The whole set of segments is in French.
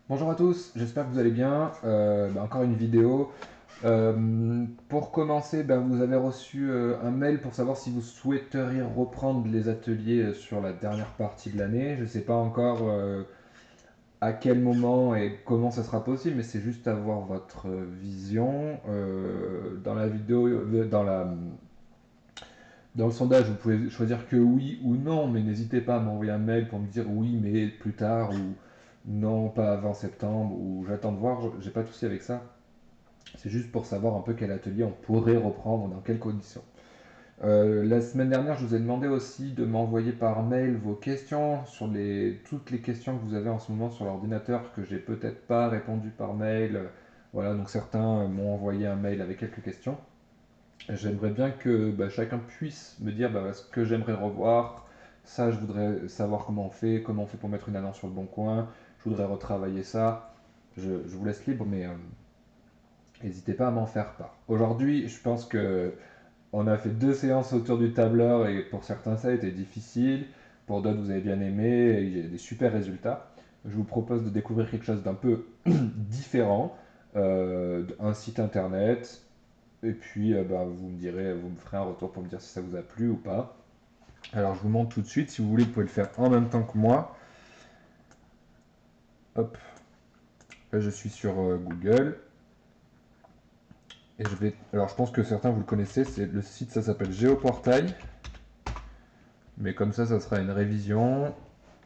Bonjour à tous, j'espère que vous allez bien. Encore une vidéo. Pour commencer, vous avez reçu un mail pour savoir si vous souhaiteriez reprendre les ateliers sur la dernière partie de l'année. Je ne sais pas encore à quel moment et comment ça sera possible, mais c'est juste avoir votre vision. Dans la vidéo, dans le sondage, vous pouvez choisir que oui ou non, mais n'hésitez pas à m'envoyer un mail pour me dire oui, mais plus tard, ou non, pas avant septembre, ou j'attends de voir, j'ai pas de souci avec ça. C'est juste pour savoir un peu quel atelier on pourrait reprendre, dans quelles conditions. La semaine dernière, je vous ai demandé aussi de m'envoyer par mail vos questions sur toutes les questions que vous avez en ce moment sur l'ordinateur que j'ai peut-être pas répondu par mail. Voilà, donc certains m'ont envoyé un mail avec quelques questions. J'aimerais bien que chacun puisse me dire ce que j'aimerais revoir. Ça, je voudrais savoir comment on fait pour mettre une annonce sur le bon coin. Je voudrais retravailler ça. Je vous laisse libre, mais n'hésitez pas à m'en faire part. Aujourd'hui, je pense que on a fait 2 séances autour du tableur et pour certains, ça a été difficile. Pour d'autres, vous avez bien aimé et il y a des super résultats. Je vous propose de découvrir quelque chose d'un peu différent. Un site internet, et puis, vous me direz, vous me ferez un retour pour me dire si ça vous a plu ou pas. Alors, je vous montre tout de suite. Si vous voulez, vous pouvez le faire en même temps que moi. Hop, là, je suis sur Google. Et je vais. Alors, je pense que certains vous le connaissez. C'est le site, ça s'appelle Géoportail. Mais comme ça sera une révision.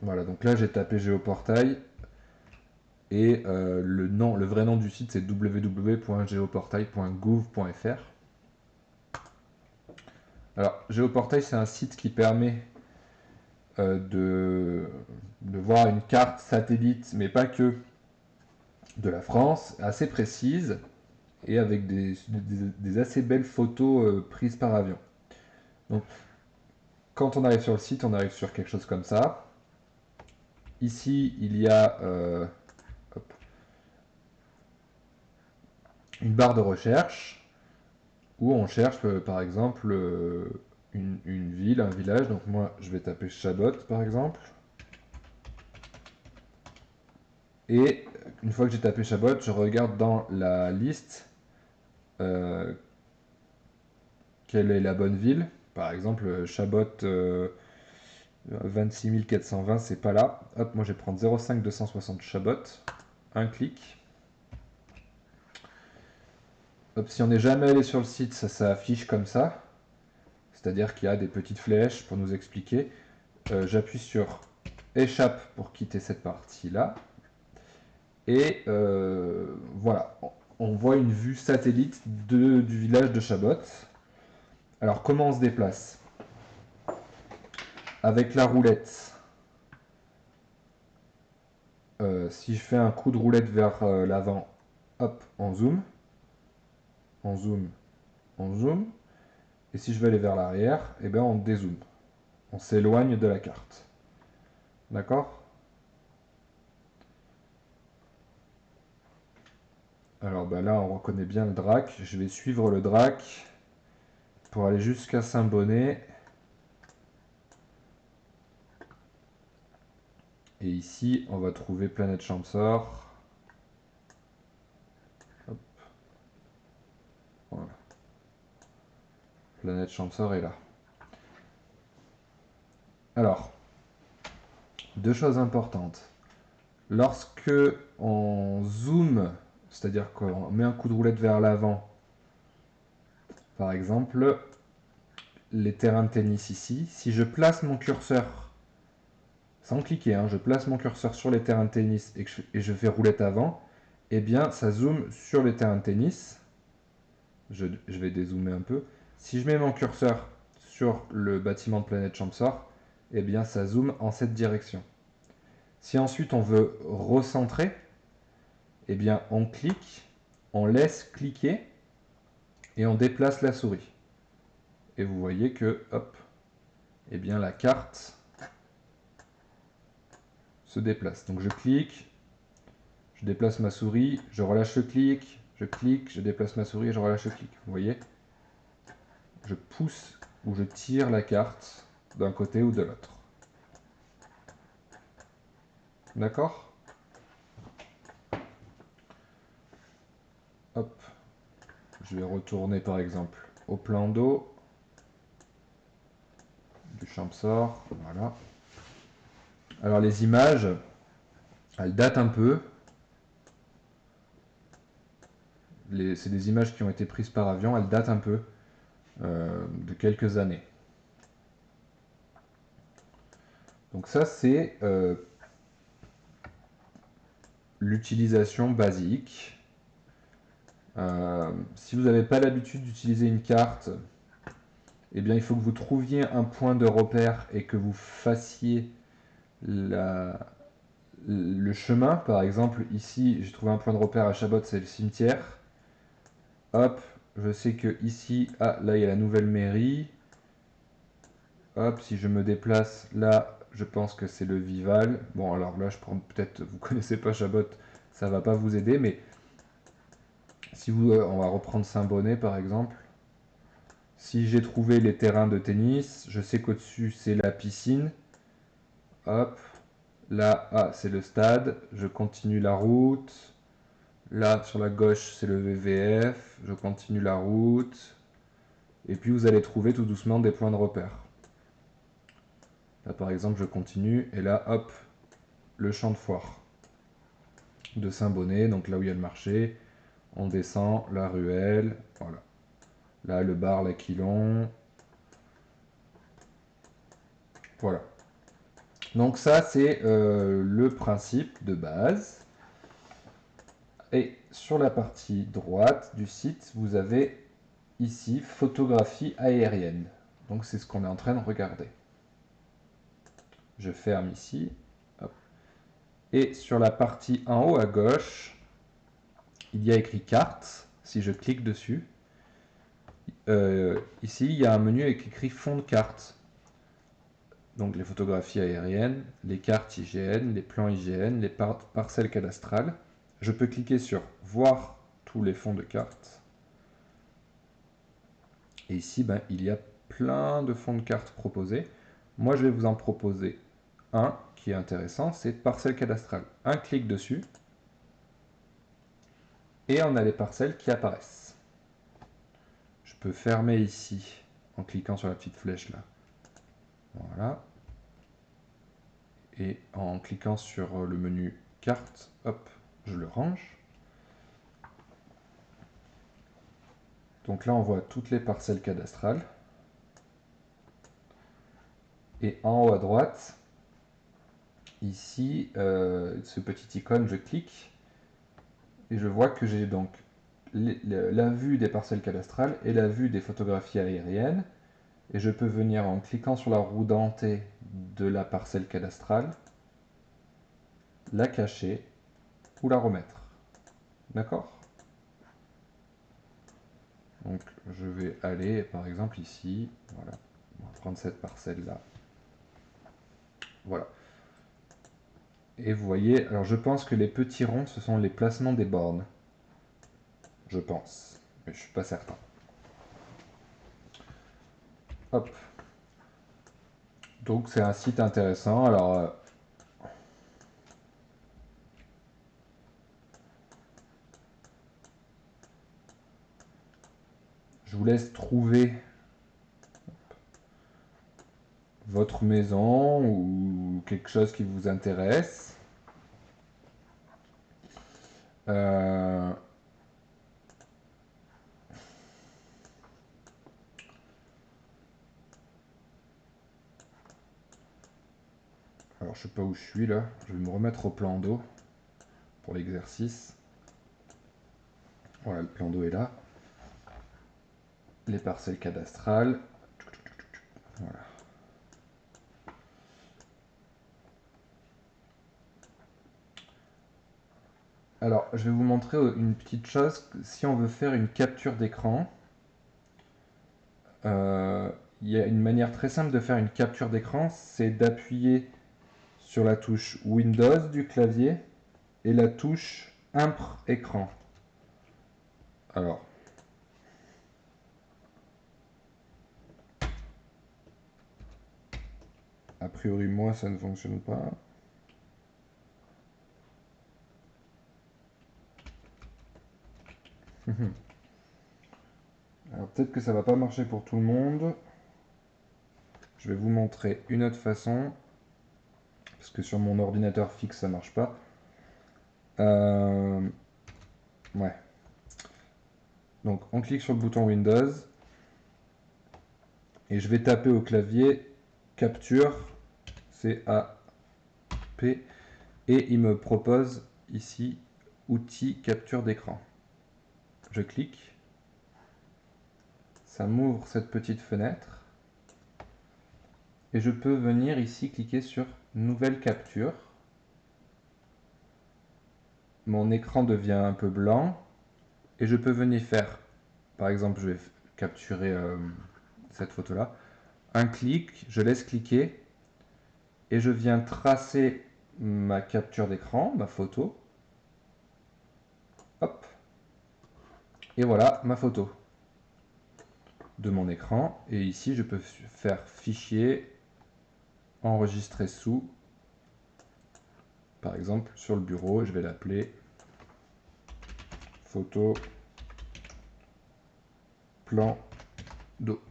Voilà, donc là, j'ai tapé Géoportail. Et le vrai nom du site, c'est www.geoportail.gouv.fr. Alors, Géoportail, c'est un site qui permet de voir une carte satellite, mais pas que, de la France, assez précise et avec des assez belles photos prises par avion. Donc, quand on arrive sur le site, on arrive sur quelque chose comme ça. Ici, il y a hop, une barre de recherche où on cherche par exemple une ville, un village. Donc moi, je vais taper Chabot par exemple. Et une fois que j'ai tapé Chabot, je regarde dans la liste euh, quelle est la bonne ville. Par exemple, Chabot 26 420, c'est pas là. Hop, moi je vais prendre 05 260 Chabot. Un clic. Hop, si on n'est jamais allé sur le site, ça affiche comme ça. C'est-à-dire qu'il y a des petites flèches pour nous expliquer. J'appuie sur échappe pour quitter cette partie-là. Et voilà, on voit une vue satellite du village de Chabot. Alors comment on se déplace? Avec la roulette, si je fais un coup de roulette vers l'avant, hop, on zoom, on zoom, on zoom. Et si je veux aller vers l'arrière, eh bien on dézoome. On s'éloigne de la carte. D'accord? Alors là, on reconnaît bien le drac. Je vais suivre le drac pour aller jusqu'à Saint-Bonnet. Et ici, on va trouver Planète Champsor. Hop, voilà. Planète Champsor est là. Alors, deux choses importantes. Lorsque on zoome, c'est-à-dire qu'on met un coup de roulette vers l'avant, par exemple, les terrains de tennis ici, si je place mon curseur, sans cliquer, je place mon curseur sur les terrains de tennis et je fais roulette avant, eh bien ça zoome sur les terrains de tennis. Je vais dézoomer un peu. Si je mets mon curseur sur le bâtiment de Planète Champsor, eh bien ça zoome en cette direction. Si ensuite on veut recentrer, eh bien on clique, on laisse cliquer et on déplace la souris. Et vous voyez que, hop, eh bien la carte se déplace. Donc je clique, je déplace ma souris, je relâche le clic, je déplace ma souris et je relâche le clic. Vous voyez? Je pousse ou je tire la carte d'un côté ou de l'autre. D'accord? Hop, je vais retourner par exemple au plan d'eau du Champsor. Voilà. Alors les images, elles datent un peu. C'est des images qui ont été prises par avion, elles datent un peu de quelques années. Donc ça c'est l'utilisation basique. Si vous n'avez pas l'habitude d'utiliser une carte, eh bien, il faut que vous trouviez un point de repère et que vous fassiez le chemin. Par exemple, ici, j'ai trouvé un point de repère à Chabot, c'est le cimetière. Hop, je sais que ici, ah, là, il y a la nouvelle mairie. Hop, si je me déplace là, je pense que c'est le Vival. Bon, alors là, je prends peut-être, vous connaissez pas Chabot, ça va pas vous aider, mais si vous, on va reprendre Saint-Bonnet par exemple. Si j'ai trouvé les terrains de tennis, je sais qu'au-dessus c'est la piscine. Hop, là, ah, c'est le stade. Je continue la route. Là, sur la gauche, c'est le VVF. Je continue la route. Et puis vous allez trouver tout doucement des points de repère. Là, par exemple, je continue. Et là, hop, le champ de foire de Saint-Bonnet, donc là où il y a le marché. On descend, la ruelle. Voilà. Là, le bar l'Aquilon. Voilà. Donc ça, c'est le principe de base. Et sur la partie droite du site, vous avez ici photographie aérienne. Donc c'est ce qu'on est en train de regarder. Je ferme ici. Hop. Et sur la partie en haut à gauche, il y a écrit carte. Si je clique dessus, ici il y a un menu avec écrit fond de carte. Donc les photographies aériennes, les cartes IGN, les plans IGN, les parcelles cadastrales. Je peux cliquer sur voir tous les fonds de cartes. Et ici, ben, il y a plein de fonds de cartes proposés. Moi, je vais vous en proposer un qui est intéressant, c'est parcelle cadastrale. Un clic dessus, et on a les parcelles qui apparaissent. Je peux fermer ici en cliquant sur la petite flèche là. Voilà. Et en cliquant sur le menu carte, hop, je le range. Donc là, on voit toutes les parcelles cadastrales. Et en haut à droite, ici, ce petit icône, je clique et je vois que j'ai donc la vue des parcelles cadastrales et la vue des photographies aériennes. Et je peux venir en cliquant sur la roue dentée de la parcelle cadastrale, la cacher ou la remettre. D'accord? Donc je vais aller par exemple ici, voilà, on va prendre cette parcelle là. Voilà. Et vous voyez, alors je pense que les petits ronds, ce sont les placements des bornes. Je pense, mais je suis pas certain. Hop. Donc c'est un site intéressant. Alors je vous laisse trouver votre maison ou quelque chose qui vous intéresse. Euh, alors je sais pas où je suis là. Je vais me remettre au plan d'eau pour l'exercice. Voilà, le plan d'eau est là. Les parcelles cadastrales. Voilà. Alors, je vais vous montrer une petite chose. Si on veut faire une capture d'écran, il y a une manière très simple de faire une capture d'écran, c'est d'appuyer sur la touche Windows du clavier et la touche Impr écran. Alors, a priori, moi, ça ne fonctionne pas. Alors peut-être que ça va pas marcher pour tout le monde. Je vais vous montrer une autre façon. Parce que sur mon ordinateur fixe, ça marche pas. Ouais. Donc on clique sur le bouton Windows. Et je vais taper au clavier Capture. C-A-P. Et il me propose ici Outils capture d'écran. Je clique. Ça m'ouvre cette petite fenêtre. Et je peux venir ici cliquer sur Nouvelle capture. Mon écran devient un peu blanc. Et je peux venir faire, par exemple, je vais capturer cette photo-là. Un clic, je laisse cliquer. Et je viens tracer ma capture d'écran, ma photo. Hop. Et voilà ma photo de mon écran. Et ici, je peux faire Fichier, Enregistrer sous. Par exemple, sur le bureau, je vais l'appeler Photo Plan d'eau.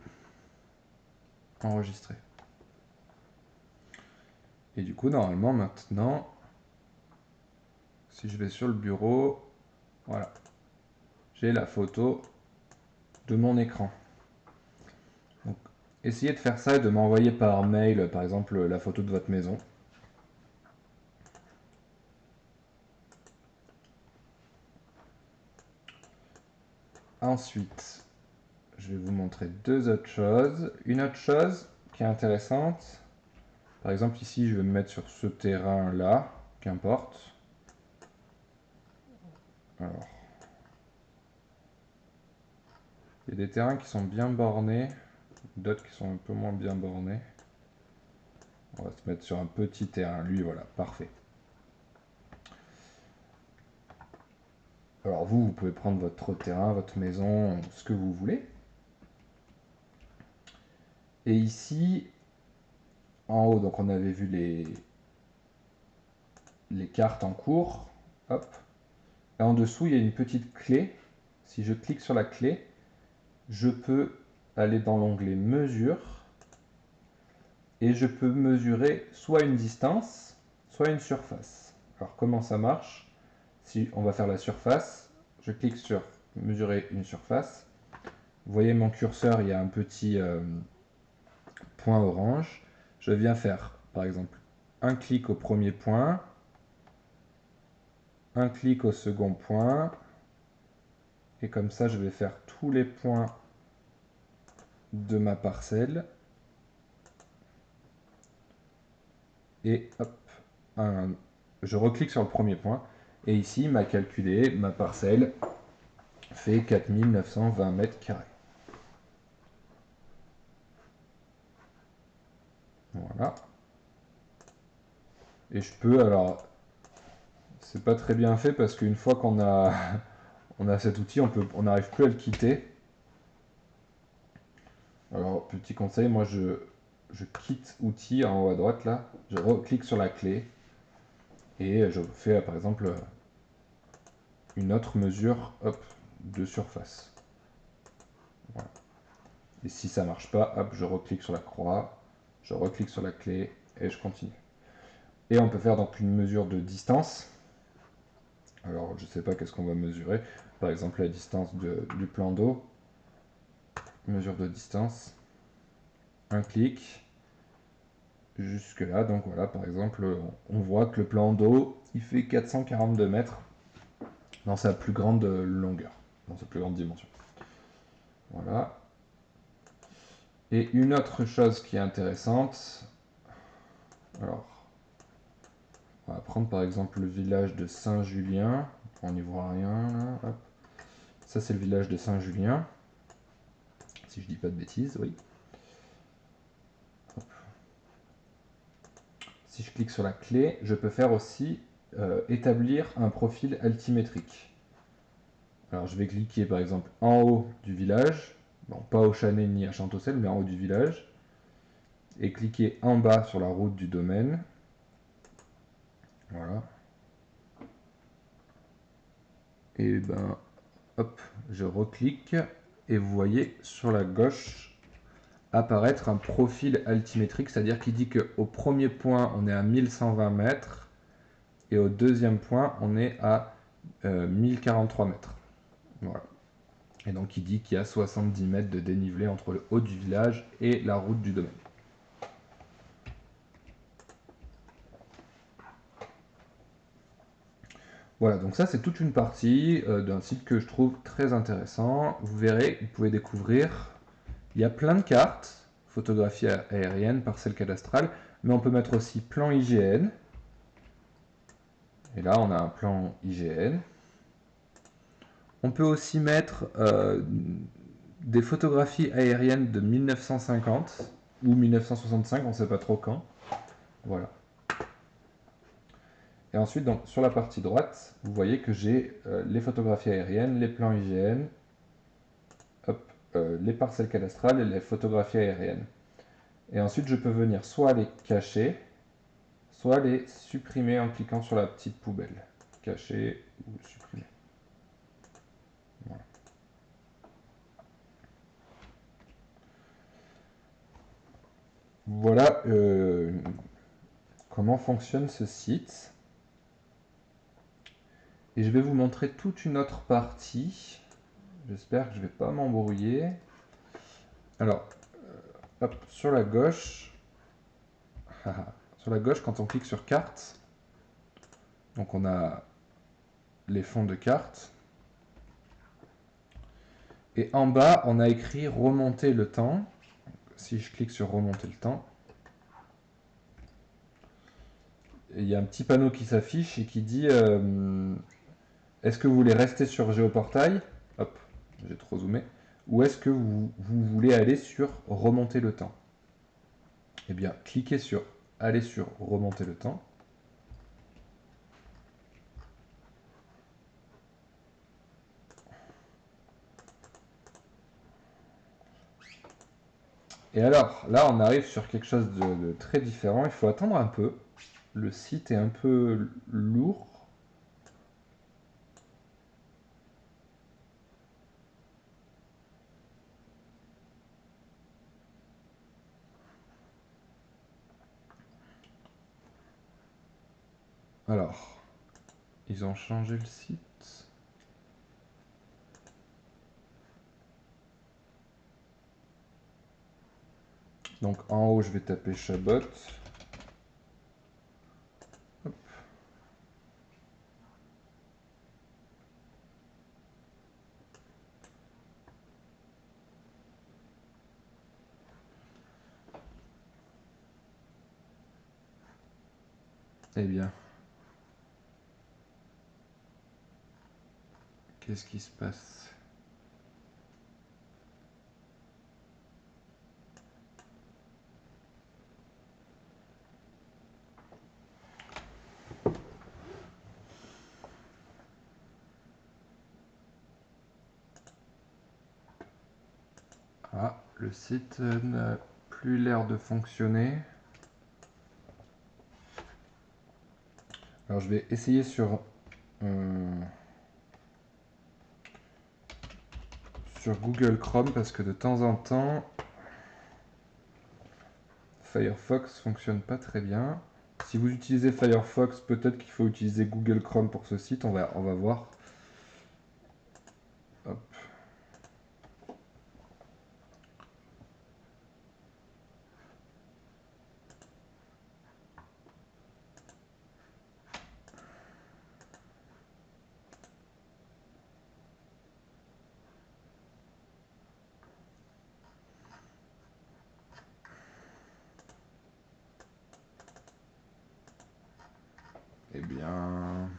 Enregistrer. Et du coup, normalement, maintenant, si je vais sur le bureau, voilà, j'ai la photo de mon écran. Donc, essayez de faire ça et de m'envoyer par mail, par exemple, la photo de votre maison. Ensuite, je vais vous montrer deux autres choses. Une autre chose qui est intéressante, par exemple ici, je vais me mettre sur ce terrain-là, qu'importe. Alors, il y a des terrains qui sont bien bornés, d'autres qui sont un peu moins bien bornés. On va se mettre sur un petit terrain. Lui, voilà, parfait. Alors vous pouvez prendre votre terrain, votre maison, ce que vous voulez. Et ici, en haut, donc on avait vu les cartes en cours. Hop. Et en dessous, il y a une petite clé. Si je clique sur la clé, je peux aller dans l'onglet Mesure. Et je peux mesurer soit une distance, soit une surface. Alors comment ça marche? Si on va faire la surface, je clique sur mesurer une surface. Vous voyez mon curseur, il y a un petit point orange. Je viens faire, par exemple, un clic au premier point, un clic au second point, et comme ça, je vais faire tous les points de ma parcelle. Et hop, je reclique sur le premier point, et ici, il m'a calculé ma parcelle fait 4920 mètres carrés. Voilà. Et je peux, alors, c'est pas très bien fait parce qu'une fois qu'on a, on a cet outil, on n'arrive plus à le quitter. Alors, petit conseil, moi je quitte outil en haut à droite là, je reclique sur la clé et je fais par exemple une autre mesure hop, de surface. Voilà. Et si ça marche pas, hop, je reclique sur la croix, je reclique sur la clé et je continue. Et on peut faire donc une mesure de distance. Alors je sais pas qu'est-ce qu'on va mesurer. Par exemple la distance du plan d'eau. Mesure de distance. Un clic. Jusque là, donc voilà, par exemple, on voit que le plan d'eau, il fait 442 mètres dans sa plus grande longueur, dans sa plus grande dimension. Voilà. Et une autre chose qui est intéressante, alors, on va prendre par exemple le village de Saint-Julien, on n'y voit rien là, hop. Ça c'est le village de Saint-Julien, si je dis pas de bêtises, oui. Hop. Si je clique sur la clé, je peux faire aussi établir un profil altimétrique. Alors je vais cliquer par exemple en haut du village, bon pas au Chanay ni à Chantocel, mais en haut du village, et cliquer en bas sur la route du domaine. Voilà. Et ben hop, je reclique et vous voyez sur la gauche apparaître un profil altimétrique, c'est-à-dire qui dit qu'au premier point on est à 1120 mètres et au deuxième point on est à 1043 mètres. Voilà. Et donc il dit qu'il y a 70 mètres de dénivelé entre le haut du village et la route du domaine. Voilà, donc ça c'est toute une partie d'un site que je trouve très intéressant. Vous verrez, vous pouvez découvrir, il y a plein de cartes, photographie aérienne, parcelle cadastrale, mais on peut mettre aussi plan IGN. Et là on a un plan IGN. On peut aussi mettre des photographies aériennes de 1950 ou 1965, on ne sait pas trop quand. Voilà. Et ensuite, donc, sur la partie droite, vous voyez que j'ai les photographies aériennes, les plans IGN, hop, les parcelles cadastrales et les photographies aériennes. Et ensuite, je peux venir soit les cacher, soit les supprimer en cliquant sur la petite poubelle. Cacher ou supprimer. Voilà. Voilà comment fonctionne ce site. Et je vais vous montrer toute une autre partie. J'espère que je ne vais pas m'embrouiller. Alors, hop, sur la gauche, quand on clique sur carte, donc on a les fonds de carte. Et en bas, on a écrit remonter le temps. Si je clique sur remonter le temps, il y a un petit panneau qui s'affiche et qui dit est-ce que vous voulez rester sur Géoportail? Hop, j'ai trop zoomé. Ou est-ce que vous voulez aller sur remonter le temps? Eh bien, cliquez sur aller sur remonter le temps. Et alors, là, on arrive sur quelque chose de très différent. Il faut attendre un peu. Le site est un peu lourd. Alors, ils ont changé le site. Donc en haut, je vais taper Chabot. Hop. Eh bien, qu'est-ce qui se passe? Ah, le site n'a plus l'air de fonctionner. Alors je vais essayer sur Google Chrome parce que de temps en temps, Firefox fonctionne pas très bien. Si vous utilisez Firefox, peut-être qu'il faut utiliser Google Chrome pour ce site, on va voir. Hop. Eh bien...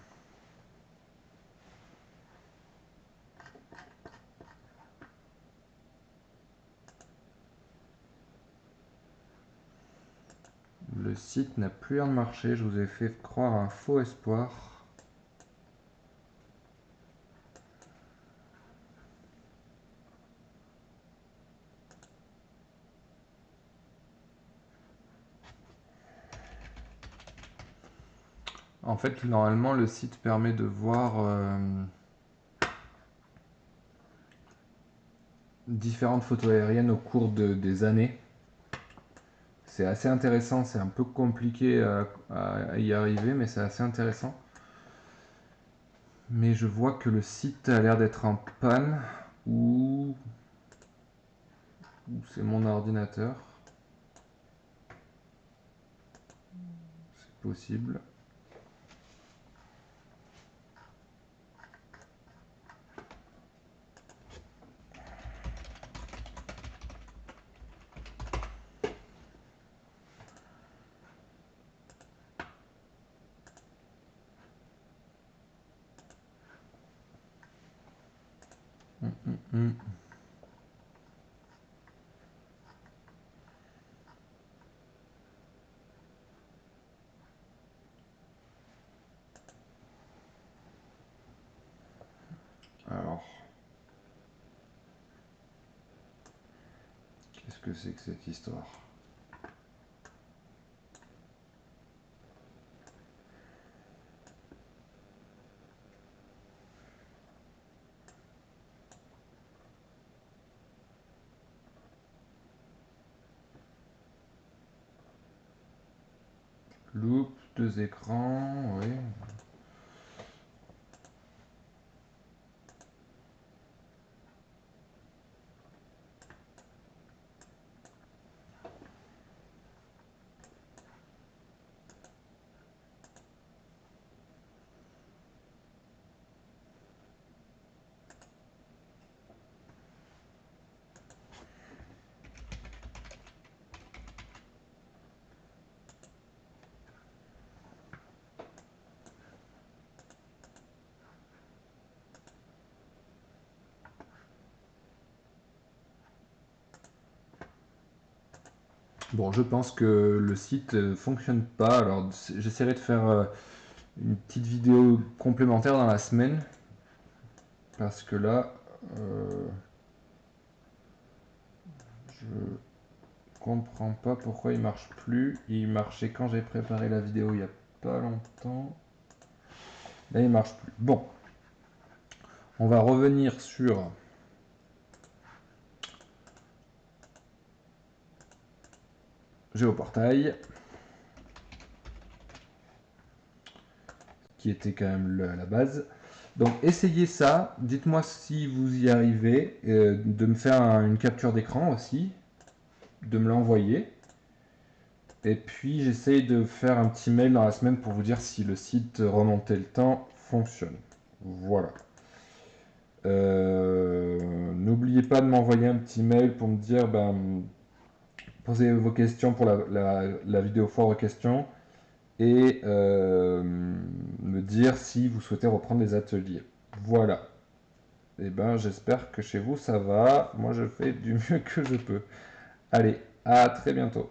Le site n'a plus l'air de marcher, je vous ai fait croire un faux espoir. En fait, normalement, le site permet de voir différentes photos aériennes au cours des années. C'est assez intéressant, c'est un peu compliqué à y arriver, mais c'est assez intéressant. Mais je vois que le site a l'air d'être en panne, ou c'est mon ordinateur. C'est possible. Alors, qu'est-ce que c'est que cette histoire? Loop, 2 écrans, oui. Bon, je pense que le site fonctionne pas. Alors, j'essaierai de faire une petite vidéo complémentaire dans la semaine. Parce que là, je comprends pas pourquoi il marche plus. Il marchait quand j'ai préparé la vidéo il y a pas longtemps. Là, il marche plus. Bon, on va revenir sur Géoportail, qui était quand même la base. Donc essayez ça, dites-moi si vous y arrivez, de me faire une capture d'écran aussi, de me l'envoyer. Et puis j'essaye de faire un petit mail dans la semaine pour vous dire si le site remonter le temps fonctionne. Voilà. N'oubliez pas de m'envoyer un petit mail pour me dire, posez vos questions pour la vidéo foire aux questions et me dire si vous souhaitez reprendre les ateliers. Voilà. Et j'espère que chez vous ça va. Moi je fais du mieux que je peux. Allez, à très bientôt.